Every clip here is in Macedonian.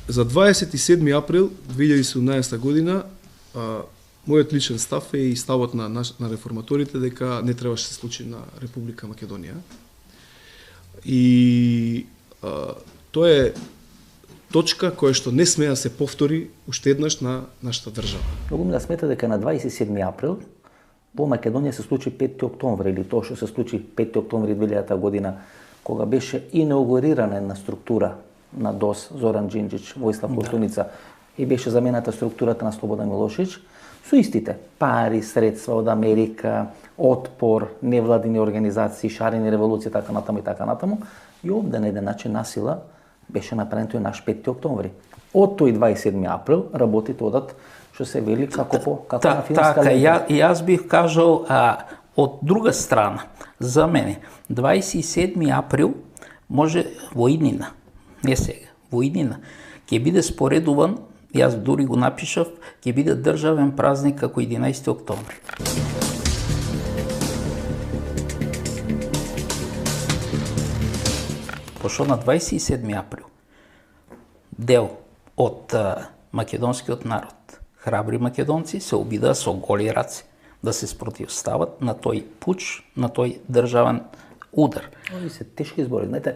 За 27 април 2017 година мојот личен став е и ставот на реформаторите дека не требаше да се случи на Република Македонија. И тоа е точка која што не смее да се повтори уште еднаш на нашата држава. Многу ми да смета дека на 27 април во Македонија се случи 5 октомври, или тоа што се случи 5 октомври 2000 година, кога беше инаугурирана една структура на ДОС, Зоран Джинџич, Војслав Коштуница, и беше замената структурата на Слободан Милошевиќ, со истите пари, средства од Америка, отпор, невладини организации, шарени револуција, така натаму и така натаму, и овде на еден начин насила беше направен тој наш 5 октомври. Од тој 27 април работите одат, што се вели како на филмска така, лента. јас бих кажал, од друга страна, за мене, 27 април може во иднина, не сега, во иднина, ќе биде споредуван, јас дури го напишав, ќе биде државен празник како 11 октомври. Пошто на 27 април дел од македонскиот народ, храбри македонци, се обидаа со голи раце да се спротивстават на тој пуч, на тој државен удар. Ови се тешки збори. Знаете,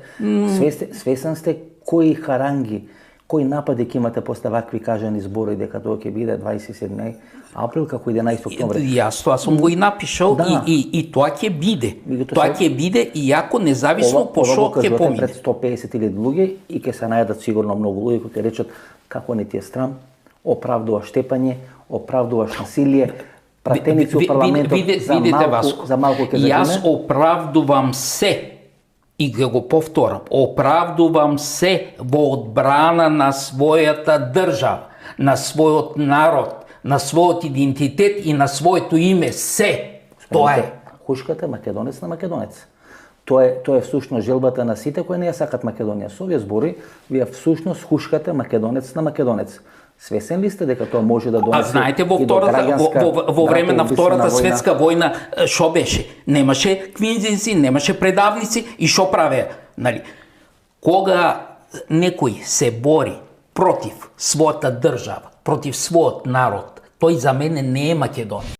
свесен сте кои харанги, кои напади ќе имате после вакви кажани збори дека тоа ќе биде 27 април како 11 октомври. Јас тоа сум го и напишал, да. и тоа ќе биде. Тоа ќе биде иако независно по што ќе помине. Пред 150.000 луѓе и ќе се најдат сигурно многу луѓе кои ќе речат како не ти е страм, оправдуваш штепање, оправдуваш насилие, пратеници у парламентот за малку ќе загине. Јас оправдувам се и ќе го повторам, оправдувам се во одбрана на својата држава, на својот народ, на својот идентитет и на своето име, се. Тоа е. Хушкате македонец на македонец. Тоа е всушност желбата на сите кои не ја сакат Македонија. Со овие збори, вие всушност хушкате македонец на македонец. Свесен ли сте дека тоа може да донесе? Знаете, во време на Втората светска војна што беше? Немаше книжници, немаше предавници и што правеа? Нали? Кога некој се бори против својата држава, против својот народ, тој за мене не е Македонија.